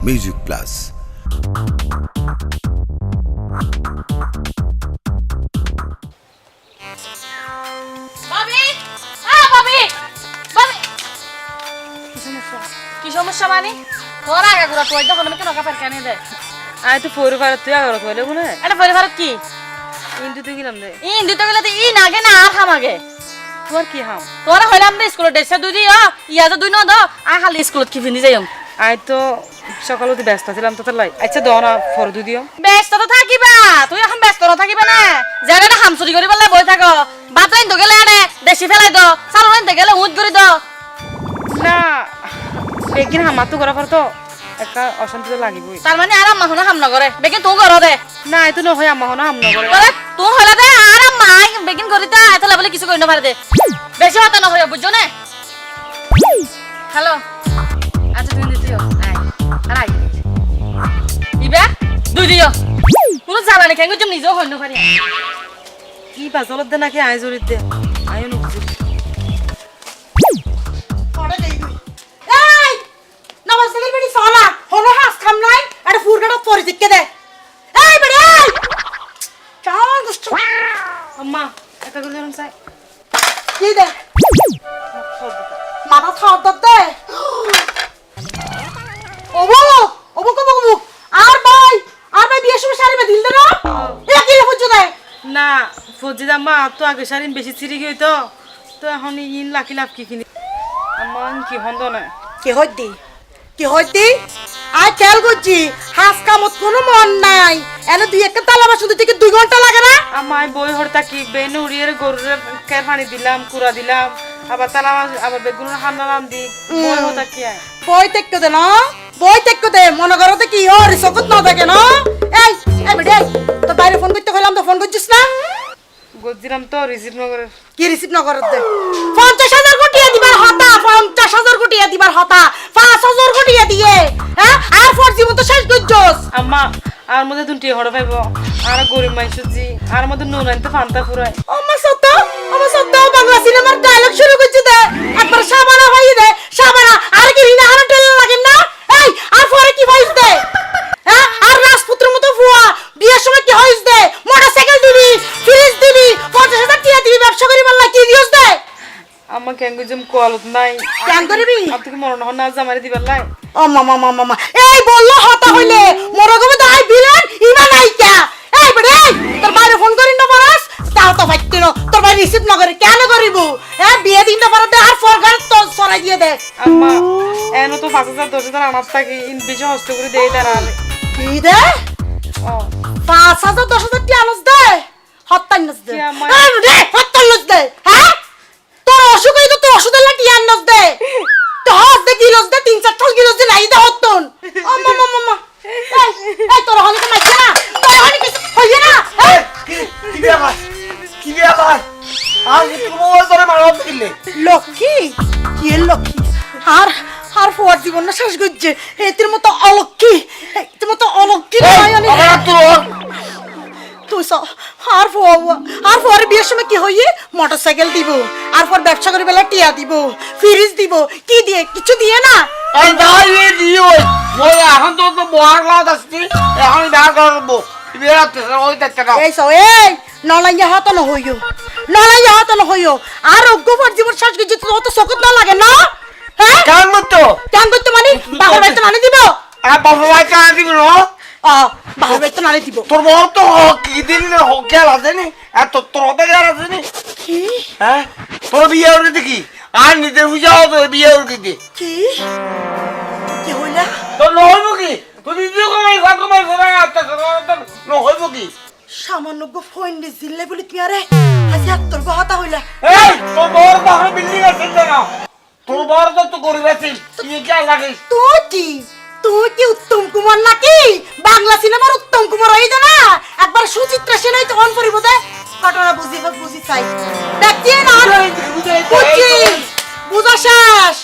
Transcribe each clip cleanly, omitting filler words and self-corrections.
Music plus. কি সমস্যা মানে তোর আগে ঘুরা তুই যখন আমি কেন কাপড় কেনে দে আই তো পরিবার তুই আগর কইলে কোনে এটা পরিবার কি ইন্দু তুই গেলাম দে ইন্দু তো গেলে ই নাগে না আর খামাগে তোর কি হাম তোরা হইলাম দে স্কুলে ডেসা দুই দিও ইয়া তো দুই ন দ আ খালি স্কুলত কি ফিনি যাইম আই তো সকালতে ব্যস্ত ছিলাম তো লাই আচ্ছা দাও না ফর দুই দিও ব্যস্ত তো থাকিবা তুই এখন ব্যস্ত না থাকিবা না জায়গাটা হামচুরি করি বললে বই থাকো বাত রাইন তো গেলে আরে দেশি ফেলাই দো চালু রাইন গেলে উঁচ করে দো না বেগিন হামা তো করা পর তো একটা অশান্তি তো লাগিবই তার মানে আর আম্মা হনো হাম নগরে বেগিন তুই করো দে না এতো ন হয় আম্মা হনা হাম না করে বলে তুই হলা দে আর আম্মা বেগিন করি তা এত বলে কিছু কই না পারে দে বেশি হতা না হয় বুঝছো না হ্যালো আচ্ছা তুমি দিও আই আর আই ইবা দুই দিও পুরো জ্বালানি খেঙ্গো জম নিজেও হইন পারি কি বাজলত দে নাকি আই জড়িত দে আইও নুকছি এই নমস্কার বেটি সোনা হলো হাস খাম নাই আরে ফুরগাটা পরি দিকে দে এই বেটি এই চাল গুস্ত আম্মা একা করে দিলাম চাই কি দে মাথা খাওয়া দে ওবো ওবো কবো কবো আর ভাই বিয়ের সময় শাড়ি মে দিল দে না এটা কি হচ্ছে দে না ফজি আম্মা তো আগে সারিন বেশি চিরি গই তো তো এখন ইন লাকি লাভ কি কিনি আম্মা কি হন্দ না কি হইতি আই খেয়াল করছি হাস কামত কোনো মন নাই এনে দুই একটা তালা বাসন থেকে 2 ঘন্টা লাগে না আমাই বই হরতা কি বেনে উড়িয়ে গরুরে কের পানি দিলাম কুড়া দিলাম আবার তালা আবার বেগুন হান্না রান্দি বই হতা কি বই তেক্কো দে না বই তেক্কো দে মনে করো তো কি ওর সকত না থাকে না এই এই বেডে তো বাইরে ফোন করতে কইলাম তো ফোন করছিস না গজিরাম তো রিসিভ ন করে কি রিসিভ না করত দে 50,000 কোটি দিবার হতা 50,000 কোটি দিবার হতা 5,000 কোটি দিয়ে হ্যাঁ আর ফোর জীবন তো শেষ গজ্জস আম্মা আর মধ্যে দুটি হড় পাইব আর গরিব মাইসুজি আর মধ্যে নুন আনতে ফান্তা ফুরায় আমার সত্য বাংলা সিনেমার ডায়লগ শুরু করছি দে একবার সাবানা হই দে সাবানা আর কি রিনা হারা টেল লাগে না এই আর পরে কি হইছ দে হ্যাঁ আর রাজপুত্রের মতো ফুয়া বিয়ের সময় কি হইছ দে মোটরসাইকেল দিবি ফ্রিজ দিবি 50,000 টাকা দিবি ব্যবসা করি বললা কি দিছস দে আম্মা কেঙ্গু জম কোয়ালত নাই কেন করবি আপনি কি মরণ হন না জামারি দিবার লাই ও মামা এই বললো হতা হইলে মরগবে দাই বিলেন ইমা নাই কা এই বড়ে তোর বাইরে ফোন করিন না পারাস তাও তো ফাইতিন তোর বাইরে রিসিভ না করে কেন করিব হ্যাঁ বিয়ে দিন না পারতে আর ফরগার তো সরাই দিয়ে দে আম্মা এনো তো 5,000 10,000 আনাত থাকি ইন বেশি হস্ত করে দেই তারা কি দে ও 5,000 10,000 টি আনস দে হত্তান নস দে কি আমার- এই রে হত্তান নস দে হ্যাঁ তোর অসুখ হই তো তোর ওষুধের লাটি আনস দে তো হস দে কিলোস দে 3-4 কিলোস দে নাই দে হত্তন ও মামা এই তোর হনি তো মাইছে না তোর হনি কিছু হইছে না কি ব্যাপার আজ তুমি ওই করে মারো দিলে লক্ষ্মী কি এর লক্ষ্মী আর ফোয়ার জীবন না শেষ করছে এতির মতো অলক্ষ্মী এতির মতো অলক্ষ্মী নয় অনেক আমার তোর তুই আর ফোয়ার বিয়ের সময় কি হইয়ে মোটরসাইকেল দিব আর পর ব্যবসা করে বেলা টিয়া দিব ফ্রিজ দিব কি দিয়ে কিছু দিয়ে না এই দাই দিও ওই এখন তো বহার লাগাত আসছি এখন ডাক করব বিরাতে ওই দেখতে দাও এই নলাইয়া হাত ন হইও আর অজ্ঞফর জীবন শেষ করছে তো চোখত না লাগে না হ্যাঁ কেন মতো কেন করতে মানে বাবার বাড়িতে নানি দিব আর বাবা ভাই কান দিবি না বাবার বাড়িতে নানি দিব তোর বড় তো কি দিন না হকেল আছে নি এত তোর হবে গেল আছে নি কি হ্যাঁ তোর বিয়ে হরে দেখি আর নিতে বুঝাও তো বিয়ে হরে দিতে কি হইলা তোর নহইব কি তুই দিদি কমাই ঘোরা আত্মা নহইব কি সামান্য গো ফোন দিছিলে বলি তুই আরে আজি আত্তর গো হতা হইলা এই তোর বড় বাহার বিল্ডিং আছে না তোর বড় তো গরিব আছে তুই কি লাগে তুই কি উত্তম কুমার নাকি বাংলা সিনেমার উত্তম কুমার হই না একবার সুচিত্রা সেন হইতো অন করিব দে ঘটনা বুঝি চাই দেখি না বুঝা শেষ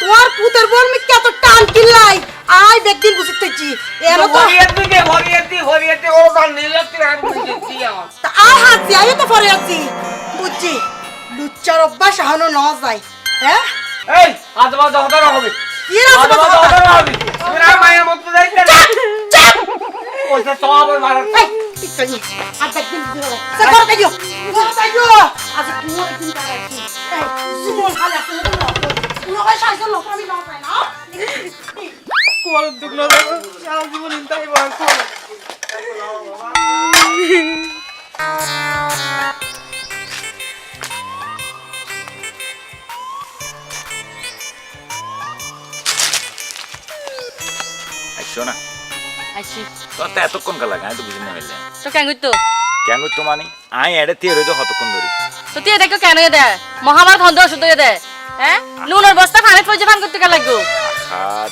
তোর পুতের বোন মি কত টান কিল্লাই আই বেকদিন বুঝিতেছি এলো তো হরিয়াতে ও গান নিলাতে আর বুঝিতেছি আমার তা হাসি আইও তো পরে আছি বুঝছি লুচ্চার অভ্যাস হানো না যায় হ্যাঁ এই আদবা দহদার হবে কি রাস্তা আদবা দহদার হবে তোরা মায়ের মত ওইটা সব মারা এই পিছাই আর দেখবেন দিও সে ঘর তাইও আজ তোমার একদিন কারাইছি এই জীবন খালি আছে না কোনো ভাই সাইকেল লোক আমি না পাই না কোয়াল দুঃখ না দেখো সারা জীবন ইনতাই বড় কোয়াল আইসো না আইছি তোর তো এতক্ষণ কা লাগে আমি তো বুঝি না ফেললে তো কেন করতো কেন তো মানে আই এড়ে তীর হইতো কতক্ষণ ধরি তো তুই দেখো কেন দে মহাভারত হন্দ ওষুধ দে হ্যাঁ নুনের বস্তা ফানে ফজে ফান করতে কা লাগবো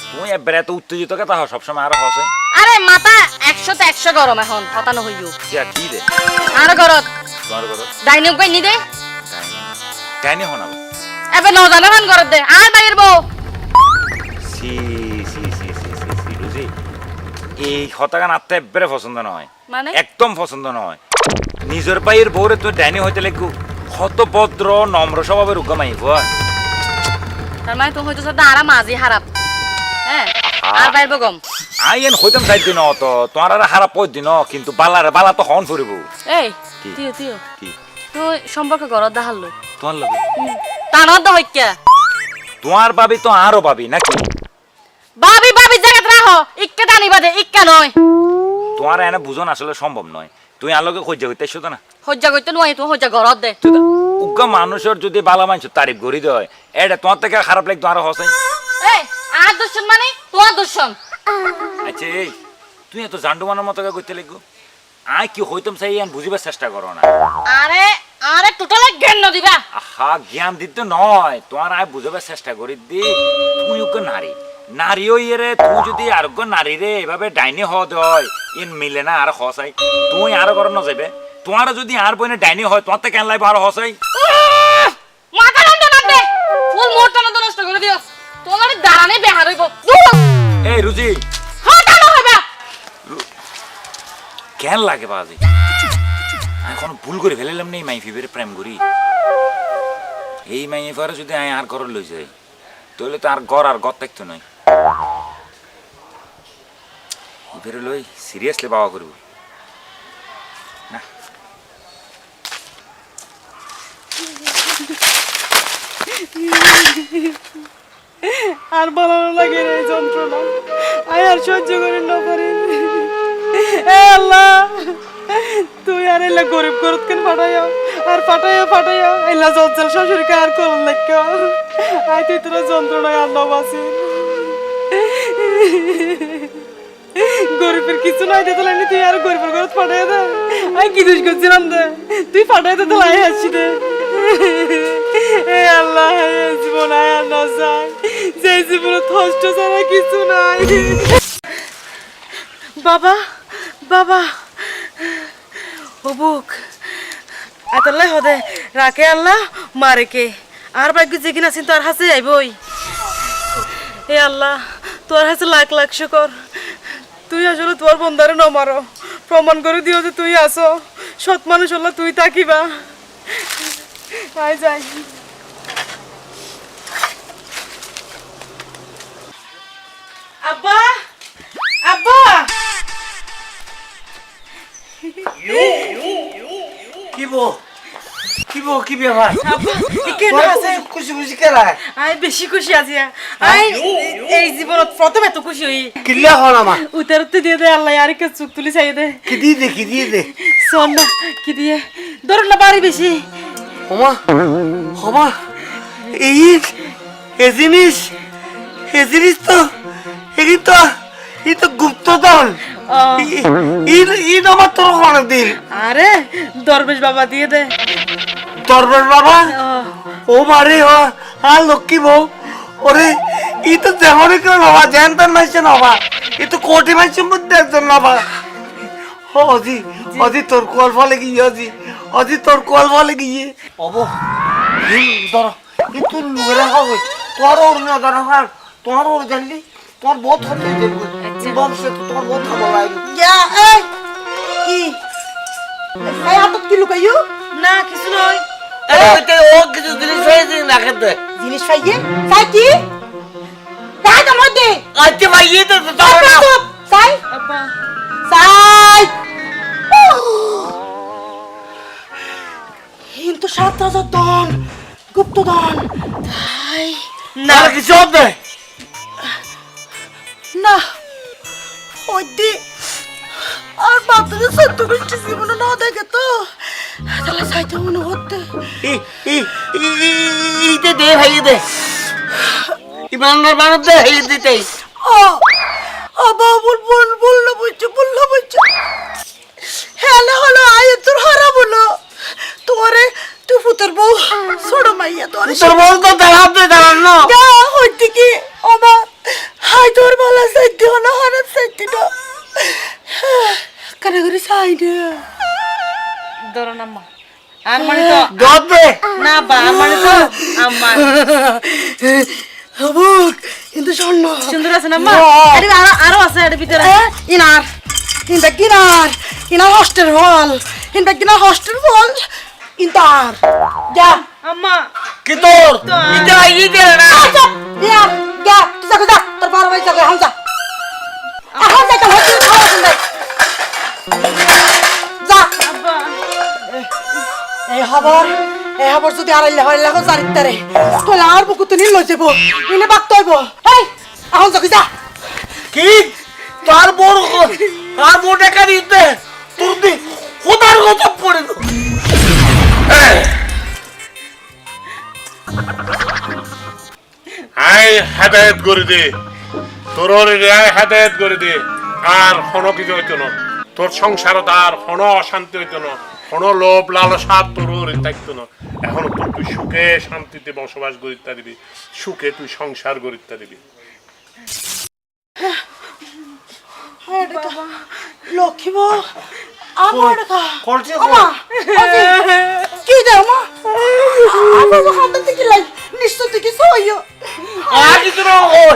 তুই এবারে এত উত্তেজিত কে তা সবসময় আরো হসে আরে মাথা 100 তে 100 গরম এখন হতানো হইও কি দে আর গরত তোমার করো ডাইনিং কই নি দে টাইনি হনাবো এবে ন জানা ফান করত দে আর বাইর বউ সি সি সি সি সি সি রুজি এই হতাগান আত্মা এবারে পছন্দ নয় মানে একদম পছন্দ নয় নিজের পায়ের বউরে তুই ডাইনি হইতে লাগু হতভদ্র নম্র স্বভাবের উগ্গমাই বুয়া তার মানে তুমি হয়তো সদা আরা মাঝি হারাপ হ্যাঁ আর বাইর বগম আইন হইতাম চাই দিন তো তোমার আর হারা পদ দিন কিন্তু বালা তো হন ফুরিব এই কি? তিও তিও কি তুই সম্পর্ক গরত দেখালো তোমার লাগে টানত দ হইক্যা তোমার ভাবি তো আরো ভাবি নাকি ভাবি ভাবি জায়গা রাখো ইক্কা টানি বাদে ইক্কা নয় তোমার এনে বুঝন আসলে সম্ভব নয় তুই আলোকে খোঁজা করতে এসো না হজ্জা কইতে নয় তুমি হজ্জা গরত দে উগ্গা মানুষের যদি বালা মানুষ তারিফ করি দেয় এটা তোমার থেকে খারাপ লাগতো আরো হসাই এই আর দুশ্মন মানে তোমার দুশ্মন আচ্ছা এই তুই এত জান্ডু মানের মতো করতে লাগবো আই কি হইতাম চাই আন বুঝিবার চেষ্টা করো না আরে আরে টোটালে জ্ঞান ন দিবা আহা জ্ঞান দিতে নয় তোমার আয় বুঝাবার চেষ্টা করি দি তুমি উগ্র নারী নারীও ইয়ে তুমি যদি আর নারী রে এভাবে ডাইনি হওয়া হয় ইন মিলে না আর হসাই তুই আরো করো না যাবে তোমার যদি আর বইনে ডাইনি হয় তোমার তো কেন লাগবে আরো হসাই মাথা নন্দ নন্দে ফুল মোটা নন্দ নষ্ট করে দিও তোমার দাঁড়ানে বেহার হইব এই রুজি হটানো হইবা কেন লাগে বাজি এখন ভুল করে ফেলাম নেই মাই ফিবের প্রেম করি এই মাই এবারে যদি আয় আর ঘর লই যাই তাহলে তো আর ঘর থাকতো নয় এবারে লই সিরিয়াসলি বাবা করব না আর ভালো লাগে না এই যন্ত্রণা আর সহ্য করে না পারি এ আল্লাহ তুই আর এলা গরিব গরত কেন ফাটাইও আর ফাটাইও এলা জঞ্জাল শাশুড়িকে আর করল লাগা আই তুই তোরা যন্ত্রণায় আর নবাসি গরিবের কিছু নাই দিতে লাগনি তুই আর গরিবের গরত ফাটাই দে আই কি দোষ করছিলাম দে তুই ফাটাই দে তাহলে আই আসছি দে এ আল্লাহ জীবন আয় আর না যায় যে জীবনে কষ্ট ছাড়া কিছু নাই বাবা বাবা ও বুক আতাল্লাই হদে রাখে আল্লাহ মারে কে আর ভাগ্য যে কিনা আছেন তোর হাসে যাইবই এ আল্লাহ তোর হাসে লাখ লাখ শুকর তুই আসলে তোর বন্দারে ন মারো প্রমাণ করে দিও যে তুই আসো সৎ মানুষ হল্লা তুই তাকিবা আয় যাই আব্বা আব্বা কি ব্যাপার খুশি খুশি কেলাই আই বেশি খুশি আছি আই এই জীবনত প্রথম এত খুশি হই কিল্লা হল আমার উত্তরতে দিয়ে দে আল্লাহ আর কে চুক তুলি চাই দে কি দিয়ে দে শোন না কি দিয়ে ধর না বাড়ি বেশি হমা এই জিনিস তো এই তো গুপ্তধন আমার তোর অনেক দিন আরে দরবেশ বাবা দিয়ে দে দরবার বাবা ও মারে আর লক্ষ্মী বউ ওরে ই তো যেমন কেউ বাবা জ্যানতার মাইছে নবা ই তো কোটি মাইছের মধ্যে একজন নবা অজি তোর কল ফলে গিয়ে অজি তোর কল ফলে গিয়ে অব ধর ই তোর লুগেরা হবে তোর ওর না ধর হার তোর ওর জানলি তোর বহুত হবে বংশে তোর বহুত খাবার লাগে ইয়া এই কি এই আটক কি লুকাইও না কিছু নয় ও কিছু জিনিস হয়েছে না খেতে জিনিস খাইয়ে চাই কি চাই তো মধ্যে আচ্ছা ভাই তো সাই আব্বা সাই দন গুপ্তধন তাই না কিছু হবে না ওইদি আর বাপরে সত্য বৃষ্টি জীবন না দেখে তো তাহলে সাইতে মনে হতে ইতে দে ভাই দে ইমানদার বানর দে এই দিতেই বাবুল বললো বুঝছো হ্যালো হলো আয় তোর হারা বলো তোরে তুই পুতর বউ ছোট মাইয়া তোর তোর বল তো দাঁড়াতে দাঁড়ান না হইতে কি আমার হাই তোর বলা সাইতে হলো হারাপ সাইতে না কানে করে সাইডে ধরুন আম্মা আর মানে তো দবে না বা আর মানে তো আম্মা বুক কিন্তু স্বর্ণ সুন্দর আছে না আম্মা বাহ। আরে আরো আছে এর ভিতরে ইনার হস্টেল হল ইনটা হস্টেল হল ইন্টার যা আম্মা কি তোর ইটা ই দে না যা তুই যা তোর বড় ভাই যা হাম যা হাম যা কাল হচ্ছে খাওয়া শুনবে যা আব্বা এই খবর যদি আড়াইলে হয় লাগো চারিতারে তোলে আর বুকু তুই লই যাব ইনে বাক তইব এই এখন যা কি তার বড় আর মোটা কারি দে তোর দি খোদার কথা পড়ে দো আই হেদায়েত করে দে তোর হেদায়েত করে দে আর কোনো কিছু হইতো না তোর সংসারত আর কোনো অশান্তি হইতো না কোনো লোভ লালসা তোর থাকতো না এখন তোর তুই সুখে শান্তিতে বসবাস করিতে দিবি সুখে তুই সংসার করিতে দিবি লক্ষ্মী বউ আমার কা করছে আমা কি দে আমা আমার হাতে থেকে লাই নিশ্চয় থেকে সইও আর কিছু না ওই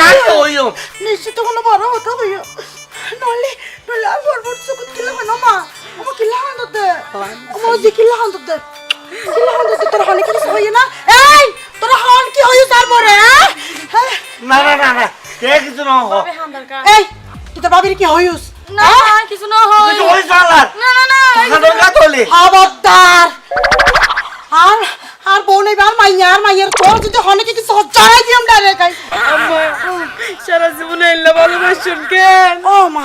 আর তো হইও নিশ্চিত কোনো বড় হতে হইও নলে আর বড় সুকুত কিলা হয় না মা আমা কিলা হান দতে আমা যে কিলা হান দতে তোর হালে কি হইও না এই তোর হান কি হইও তারপরে হ্যাঁ না না না না কে কিছু না হো এই তুই তো বাবির কি হইউস না কিছু না হয় কিছু হই সালার না না না খাদা তোলে খবরদার আর বউ নেই আর মাইয়ার তোর যদি হনে কিছু সজ্জাই দিম ডাইরেক্ট আম্মা সারা জীবনে এল্লা ভালোবাসুন কেন ও মা